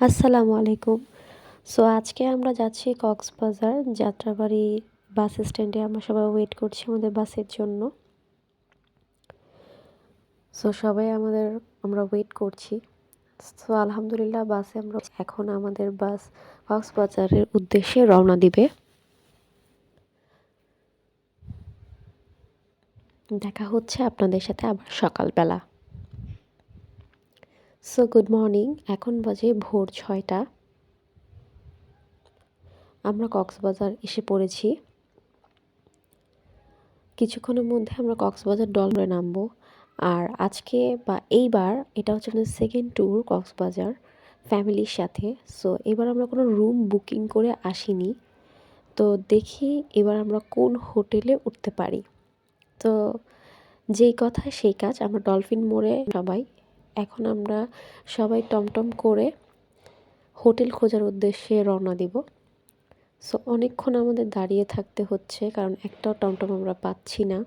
আসসালামু আলাইকুম। সো আজকে আমরা যাচ্ছি কক্সবাজার যাত্রাবাড়ি বাস স্ট্যান্ডে। আমরা সবাই ওয়েট করছি আমাদের বাসের জন্য। সো সবাই আমরা ওয়েট করছি। সো আলহামদুলিল্লাহ বাসে আমরা এখন আমাদের বাস কক্সবাজারের উদ্দেশ্যে রওনা দিবে। দেখা হচ্ছে আপনাদের সাথে আবার সকালবেলা। সো গুড মর্নিং, এখন বাজে ভোর 6টা। আমরা কক্সবাজার এসে পড়েছি। কিছুক্ষণের মধ্যে আমরা কক্সবাজার ডলরে নামবো। আর আজকে বা এইবার এটা হচ্ছে আমাদের সেকেন্ড ট্যুর কক্সবাজার ফ্যামিলির সাথে। সো এবার আমরা কোনো রুম বুকিং করে আসিনি। তো দেখি এবার আমরা কোন হোটেলে উঠতে পারি। তো যেই কথা সেই কাজ, আমরা ডলফিন মোড়ে এখন আমরা সবাই টমটম করে হোটেল খোঁজার উদ্দেশ্যে রওনা দিব। সো অনেকক্ষণ আমাদের দাঁড়িয়ে থাকতে হচ্ছে কারণ একটাও টমটম আমরা পাচ্ছি না।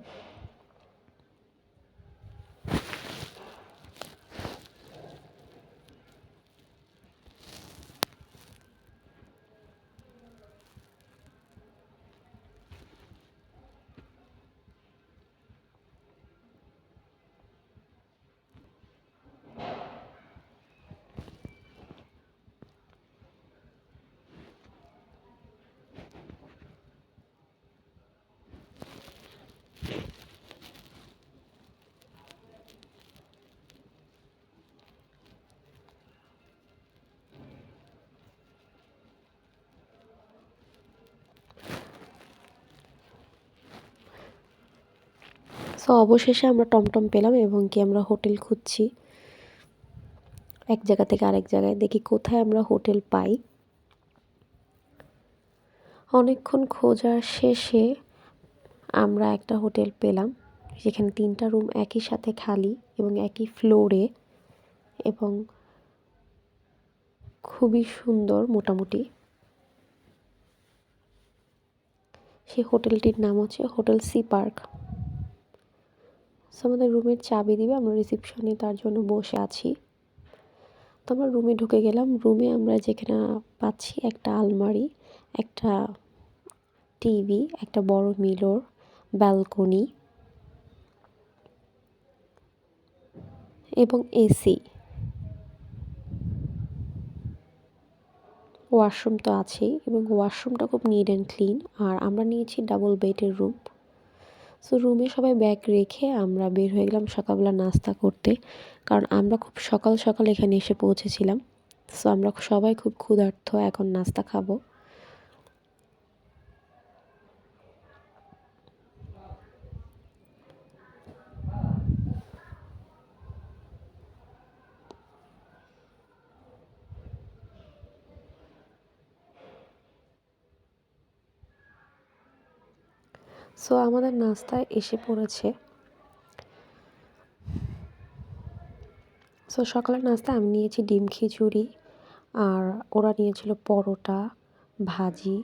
সো অবশেষে আমরা টমটম পেলাম এবং আমরা হোটেল খুঁজছি এক জায়গা থেকে আরেক জায়গায়, দেখি কোথায় আমরা হোটেল পাই। অনেকক্ষণ খোঁজার শেষে আমরা একটা হোটেল পেলাম, যেখানে 3টা রুম একই সাথে খালি এবং একই ফ্লোরে এবং খুবই সুন্দর মোটামুটি। সেই হোটেলটির নাম হচ্ছে হোটেল সি পার্ক। সো আমাদের রুমের চাবি দিবে, আমরা রিসেপশনে তার জন্য বসে আছি। তো আমরা রুমে ঢুকে গেলাম। রুমে আমরা যেখানে পাচ্ছি একটা আলমারি, একটা টিভি, একটা বড় মিরর, ব্যালকনি এবং এসি। ওয়াশরুম তো আছেই এবং ওয়াশরুমটা খুব নিট অ্যান্ড ক্লিন। আর আমরা নিয়েছি ডাবল বেডের রুম। সো রুমে সবাই ব্যাগ রেখে আমরা বের হয়ে গেলাম সকালবেলা নাস্তা করতে, কারণ আমরা খুব সকাল সকাল এখানে এসে পৌঁছেছিলাম। সো আমরা সবাই খুব ক্ষুধার্ত, এখন নাস্তা খাবো। সো আমাদের নাস্তায় এসে পড়েছে। সো সকালের নাস্তায় আমি নিয়েছি ডিম খিচুড়ি, আর ওরা নিয়েছিল পরোটা, ভাজি,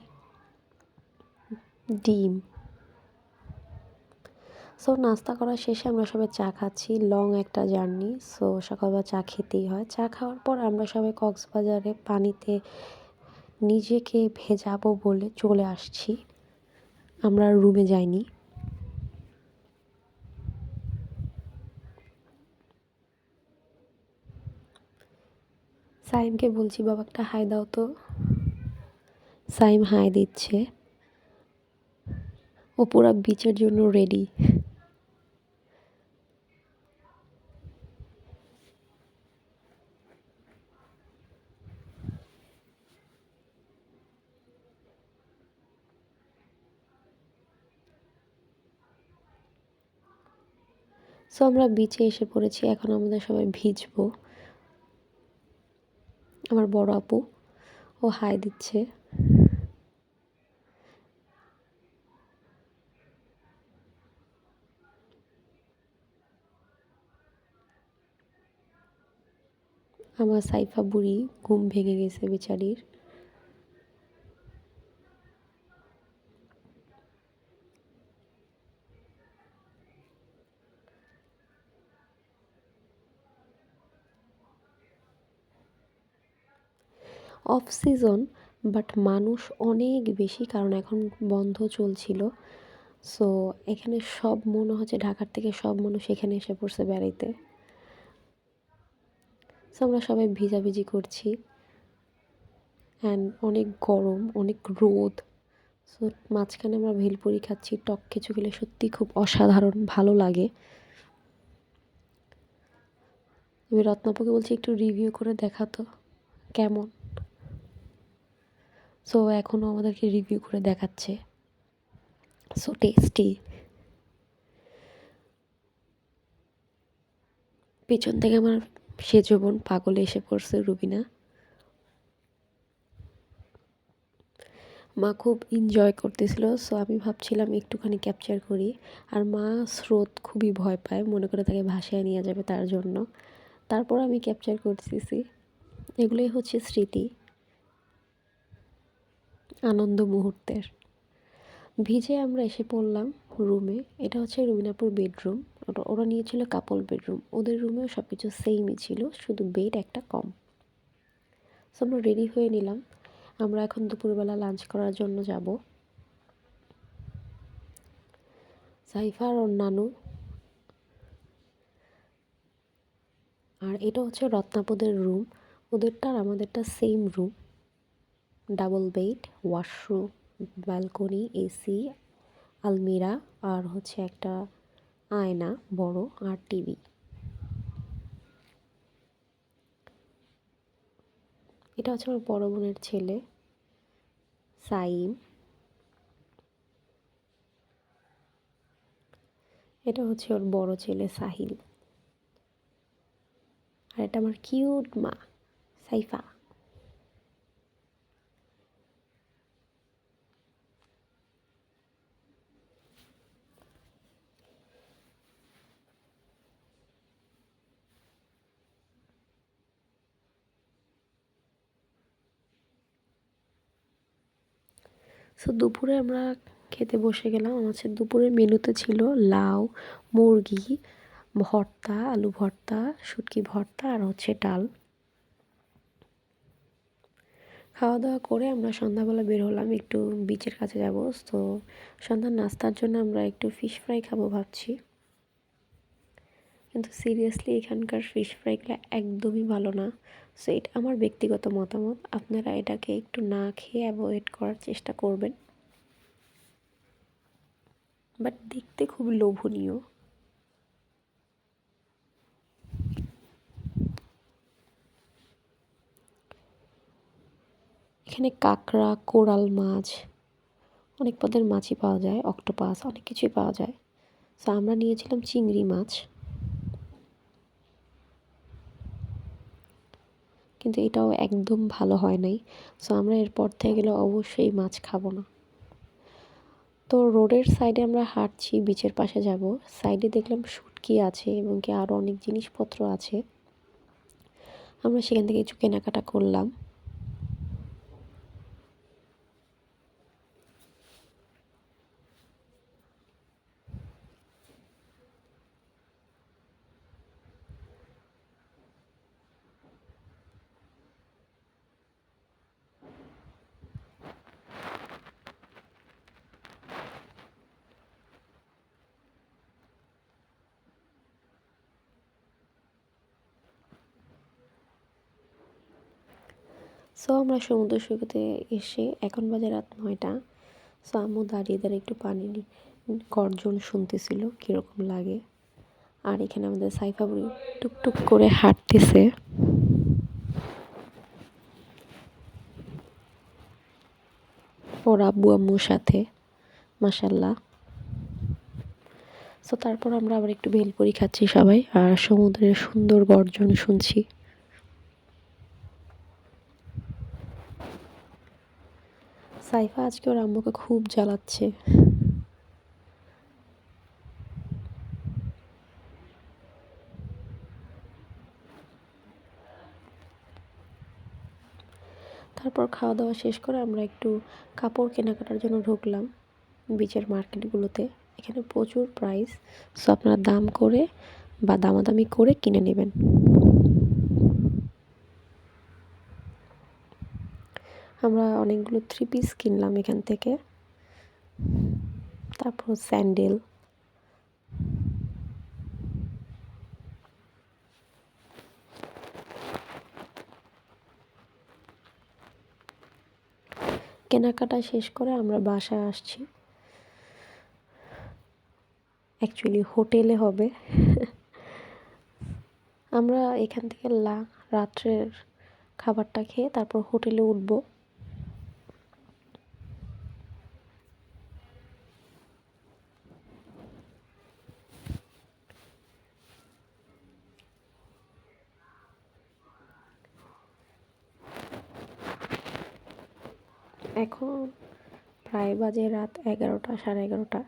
ডিম। সো নাস্তা করা শেষে আমরা সবাই চা খাচ্ছি। লং একটা জার্নি, সো সকালবেলা চা খেতেই হয়। চা খাওয়ার পর আমরা সবাই কক্সবাজারে পানিতে নিজেকে ভেজাবো বলে চলে আসছি, আমরা রুমে যাইনি। সাইমকে বলছি বাবা একটা হাই দাও তো। সাইম হাই দিচ্ছে, ও পুরা বিচের জন্য রেডি। সো আমরা বিচে এসে পড়েছি, এখন আমাদের সবাই ভিজবো। আমার বড় আপু, ও হাই দিচ্ছে। আমার সাইফা বুড়ি ঘুম ভেঙে গেছে বেচারির। অফ সিজন, বাট মানুষ অনেক বেশি, কারণ এখন বন্ধ চলছিল। সো এখানে সব মনে হচ্ছে ঢাকার থেকে সব মানুষ এখানে এসে পড়ছে বেড়াইতে। সো আমরা সবাই ভিজাভিজি করছি, অ্যান্ড অনেক গরম, অনেক রোদ। সো মাঝখানে আমরা ভেলপুরি খাচ্ছি, টক কিছু খেলে সত্যি খুব অসাধারণ ভালো লাগে। আমি রত্নাপুকে বলছি একটু রিভিউ করে দেখাতো কেমন। সো এখনও আমাদেরকে রিভিউ করে দেখাচ্ছে। So tasty. পিছন থেকে আমার সেজ বোন পাগলে এসে পড়ছে, রুবিনা। মা খুব এনজয় করতেছিল, সো আমি ভাবছিলাম একটুখানি ক্যাপচার করি। আর মা স্রোত খুবই ভয় পায়, মনে করে তাকে ভাসায় নিয়ে যাবে তার জন্য। তারপর আমি ক্যাপচার করতেছি। এগুলোই হচ্ছে স্মৃতি, আনন্দ মুহূর্তের। ভিজে আমরা এসে পড়লাম রুমে। এটা হচ্ছে রুবিনাপুর বেডরুম। ওরা নিয়েছিল কাপল বেডরুম। ওদের রুমেও সব কিছু সেমই ছিল, শুধু বেড একটা কম। সো আমরা রেডি হয়ে নিলাম। আমরা এখন দুপুরবেলা লাঞ্চ করার জন্য যাব। সাইফা আর ওর নানু। আর এটা হচ্ছে রত্নাপদের রুম। ওদেরটা আর আমাদেরটা same room, double bed, washroom, balcony, AC, আলমিরা, আর হচ্ছে একটা আয়না বড়, আর টিভি। এটা হচ্ছে আমার বড় বোনের ছেলে সাইম। এটা হচ্ছে ওর বড় ছেলে সাহিল। আর এটা আমার কিউট মা সাইফা। সো দুপুরে আমরা খেতে বসে গেলাম। হচ্ছে দুপুরের মেনুতে ছিল লাউ, মুরগি, ভর্তা, আলু ভর্তা, শুটকি ভর্তা, আর হচ্ছে ডাল। খাওয়া দাওয়া করে আমরা সন্ধ্যাবেলা বের হলাম, একটু বিচের কাছে যাব। তো সন্ধ্যার নাস্তার জন্য আমরা একটু ফিশ ফ্রাই খাবো ভাবছি। কিন্তু সিরিয়াসলি এখানকার ফিশ ফ্রাইগুলো একদমই ভালো না। সো এটা আমার ব্যক্তিগত মতামত, আপনারা এটাকে একটু না খেয়ে অ্যাভয়েড করার চেষ্টা করবেন। বাট দেখতে খুব লোভনীয়। এখানে কাঁকড়া, কোরাল মাছ, অনেক পদের মাছই পাওয়া যায়, অক্টোপাস, অনেক কিছুই পাওয়া যায়। সো আমরা নিয়েছিলাম চিংড়ি মাছ, কিন্তু এটাও একদম ভালো হয় নাই। সো আমরা এরপর থেকে গেলে অবশ্যই মাছ খাবো না। তো রোডের সাইডে আমরা হাঁটছি, বিচের পাশে যাব। সাইডে দেখলাম শুটকি আছে এবং কি আরও অনেক জিনিসপত্র আছে। আমরা সেখান থেকে কিছু কেনাকাটা করলাম। সো আমরা সমুদ্র সৈকতে এসে, এখন বাজে রাত 9টা। সো আম্মু দাঁড়িয়ে দাঁড়িয়ে একটু পানি গর্জন শুনতেছিল কীরকম লাগে। আর এখানে আমাদের সাইফা বুড়ি টুকটুক করে হাঁটতেছে। ওর আব্বু আম্মুর সাথে, মাশাল্লাহ। সো তারপর আমরা আবার একটু ভেলপুরি খাচ্ছি সবাই, আর সমুদ্রের সুন্দর গর্জন শুনছি। সাইফা আজকে ওর আম্মুকে খুব জ্বালাচ্ছে। তারপর খাওয়া দাওয়া শেষ করে আমরা একটু কাপড় কেনাকাটার জন্য ঢুকলাম বিচের মার্কেটগুলোতে। এখানে প্রচুর প্রাইস, সো আপনারা দাম করে বা দামাদামি করে কিনে নেবেন। আমরা অনেকগুলো 3 পিস কিনলাম এখান থেকে, তারপর স্যান্ডেল। কেনাকাটা শেষ করে আমরা বাসায় আসছি। অ্যাকচুয়ালি হোটেলে হবে। আমরা এখান থেকে রাত্রের খাবারটা খেয়ে তারপর হোটেলে উঠবো। এখন প্রায় বাজে রাত 11টা, 11:30।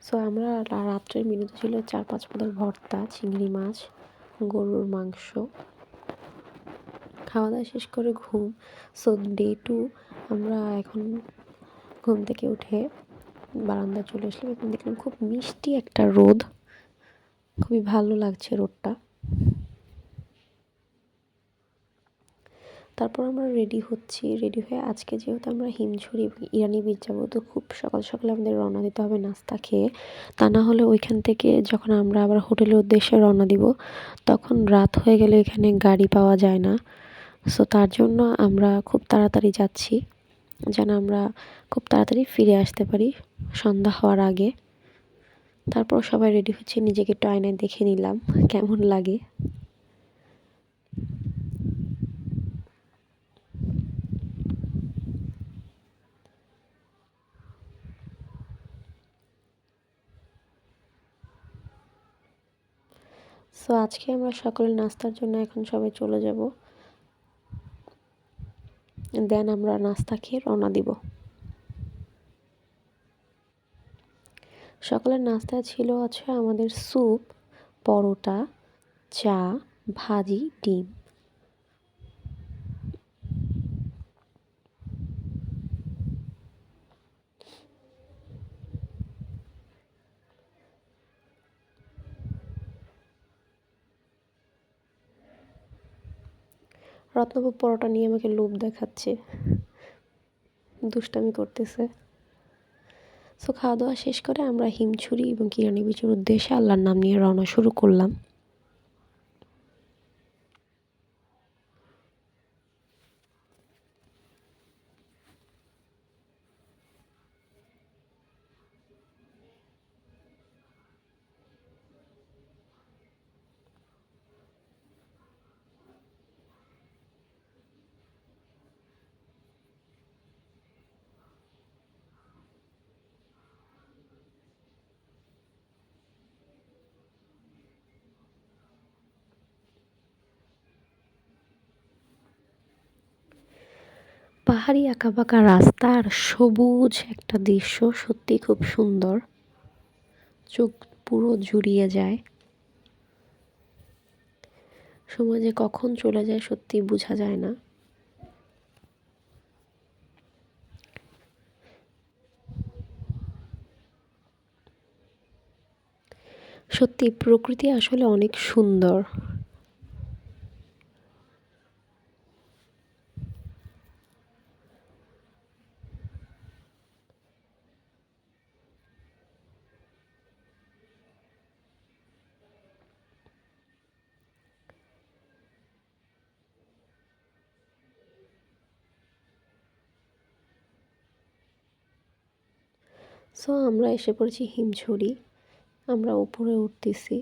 সো আমরা রাত্রের মেনুতে ছিল 4-5 পদের ভর্তা, চিংড়ি মাছ, গরুর মাংস। খাওয়া দাওয়া শেষ করে ঘুম। সো ডে 2 আমরা এখন ঘুম থেকে উঠে বারান্দায় চলে আসলাম। এখন দেখলাম খুব মিষ্টি একটা রোদ, খুবই ভালো লাগছে রোদটা। তারপর আমরা রেডি হচ্ছি। রেডি হয়ে আজকে যেহেতু আমরা হিমছড়ি ইরানি বিচ যাবো, তো খুব সকাল সকালে আমাদের রওনা দিতে হবে নাস্তা খেয়ে। তা না হলে ওইখান থেকে যখন আমরা আবার হোটেলের উদ্দেশ্যে রওনা দিব, তখন রাত হয়ে গেলে এখানে গাড়ি পাওয়া যায় না। সো তার জন্য আমরা খুব তাড়াতাড়ি যাচ্ছি, যেন আমরা খুব তাড়াতাড়ি ফিরে আসতে পারি সন্ধ্যা হওয়ার আগে। তারপর সবাই রেডি হচ্ছে, নিজেকে একটু আয়নায় দেখে নিলাম কেমন লাগে। সো আজকে আমরা সকালের নাস্তার জন্য এখন সবাই চলে যাব, দেন আমরা নাস্তা খেয়ে রওনা দিব। সকালের নাস্তায় ছিল আমাদের স্যুপ, পরোটা, চা, ভাজি, ডিম। রত্নপুর পরোটা নিয়ে আমাকে লোভ দেখাচ্ছে, দুষ্টামি করতেছে। সো খাওয়া দাওয়া শেষ করে আমরা হিমছড়ি এবং কিরানি বিচের উদ্দেশ্যে আল্লাহর নাম নিয়ে রওনা শুরু করলাম। পাহাড়ি আঁকাবাঁকা রাস্তা আর সবুজ একটা দৃশ্য, সত্যি খুব সুন্দর, চোখ পুরো জুড়িয়ে যায়। সময় যে কখন চলে যায় সত্যি বোঝা যায় না। সত্যি প্রকৃতি আসলে অনেক সুন্দর। সো আমরা এসে পড়েছি হিমছড়ি, আমরা উপরে উঠতেছি।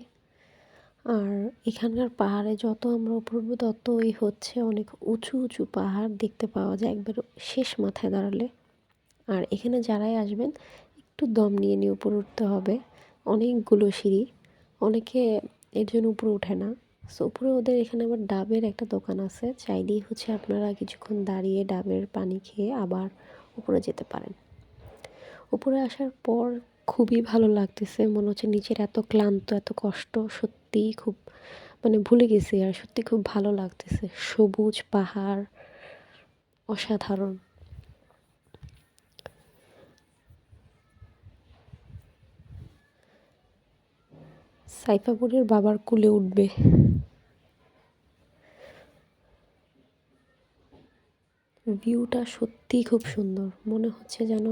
আর এখানকার পাহাড়ে যত আমরা উপরে উঠবো ততই অনেক উঁচু উঁচু পাহাড় দেখতে পাওয়া যায় একবার শেষ মাথায় দাঁড়ালে। আর এখানে যারাই আসবেন একটু দম নিয়ে নিয়ে উপরে উঠতে হবে, অনেকগুলো সিঁড়ি, অনেকে এর জন্য উপরে ওঠে না। সো উপরে ওদের এখানে আবার ডাবের একটা দোকান আছে, চাইলেই আপনারা কিছুক্ষণ দাঁড়িয়ে ডাবের পানি খেয়ে আবার উপরে যেতে পারেন। উপরে আসার পর খুবই ভালো লাগতেছে, মনে হচ্ছে নিচের এত ক্লান্ত, এত কষ্ট সত্যিই খুব ভুলে গেছি। আর সত্যি খুব ভালো লাগতেছে, সবুজ পাহাড়, অসাধারণ। সাইফাপুরের বাবার কোলে উঠবে। ভিউটা সত্যিই খুব সুন্দর, মনে হচ্ছে যেন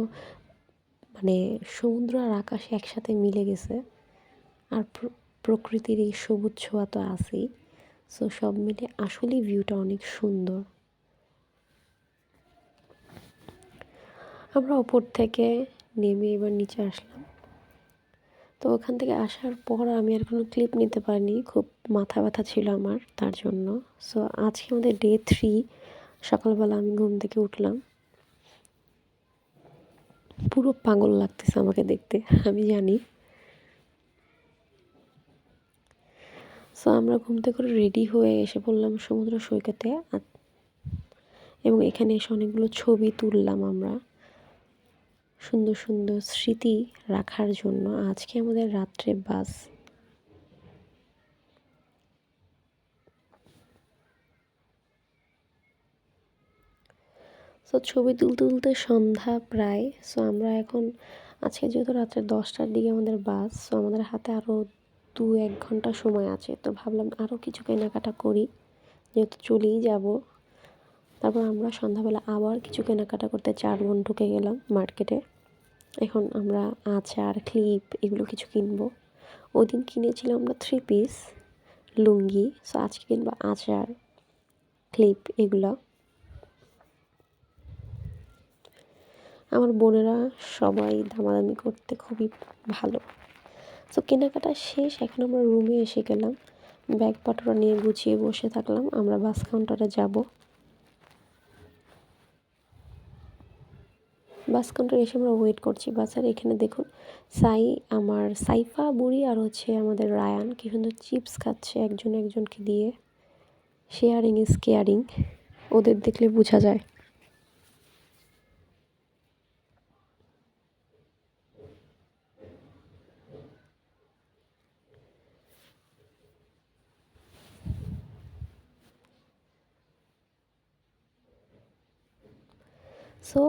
মানে সমুদ্র আর আকাশ একসাথে মিলে গেছে। আর প্রকৃতির এই সবুজ ছোঁয়া তো আছেই। সো সব মিলে আসলেই ভিউটা অনেক সুন্দর। আমরা ওপর থেকে নেমে এবার নিচে আসলাম। তো ওখান থেকে আসার পর আমি আর কোনো ক্লিপ নিতে পারিনি, খুব মাথা ব্যথা ছিল আমার তার জন্য। সো আজকে আমাদের ডে 3। সকালবেলা আমি ঘুম থেকে উঠলাম, পুরো পাগল লাগতেছে আমাকে দেখতে, আমি জানি। সো আমরা ঘুম থেকে রেডি হয়ে এসে পড়লাম সমুদ্র সৈকতে, এবং এখানে এসে অনেকগুলো ছবি তুললাম আমরা সুন্দর সুন্দর স্মৃতি রাখার জন্য। আজকে আমাদের রাত্রে বাস। সো ছবি তুলতে তুলতে সন্ধ্যা প্রায়। সো আমরা এখন আজকে যেহেতু রাত্রে 10টার দিকে আমাদের বাস, সো আমাদের হাতে আরও 2-1 ঘন্টা সময় আছে। তো ভাবলাম আরও কিছু কেনাকাটা করি, যেহেতু চলেই যাব। তারপর আমরা সন্ধ্যাবেলা আবার কিছু কেনাকাটা করতে 4 বোন ঢুকে গেলাম মার্কেটে। এখন আমরা আচার, ক্লিপ এগুলো কিছু কিনবো। ওই দিন কিনেছিলাম আমরা 3 পিস লুঙ্গি। সো আজকে কিনবো আচার, ক্লিপ এগুলো। আমার বোনেরা সবাই দামাদামি করতে খুবই ভালো। সো কেনাকাটা শেষ, এখন আমরা রুমে এসে গেলাম। ব্যাগ পত্র নিয়ে গুছিয়ে বসে থাকলাম, আমরা বাস কাউন্টারে যাব। বাস কাউন্টারে এসে আমরা ওয়েট করছি বাসের। এখানে দেখুন আমার সাইফা বুড়ি আর হচ্ছে আমাদের রায়ান কি সুন্দর চিপস খাচ্ছে একজন একজনকে দিয়ে। শেয়ারিং ইজ কেয়ারিং, ওদের দেখলে বোঝা যায়। সো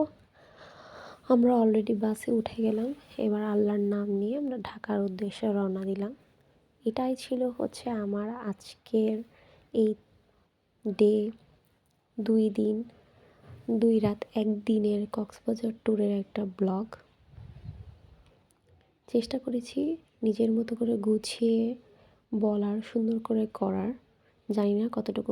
আমরা অলরেডি বাসে উঠে গেলাম। এবার আল্লাহর নাম নিয়ে আমরা ঢাকার উদ্দেশ্যে রওনা দিলাম। এটাই ছিল হচ্ছে আমার আজকের এই ডে 2 দিন 2 রাত 1 দিনের কক্সবাজার ট্যুরের একটা ব্লগ। চেষ্টা করেছি নিজের মতো করে গুছিয়ে বলার, সুন্দর করে করার। জানি না কতটুকু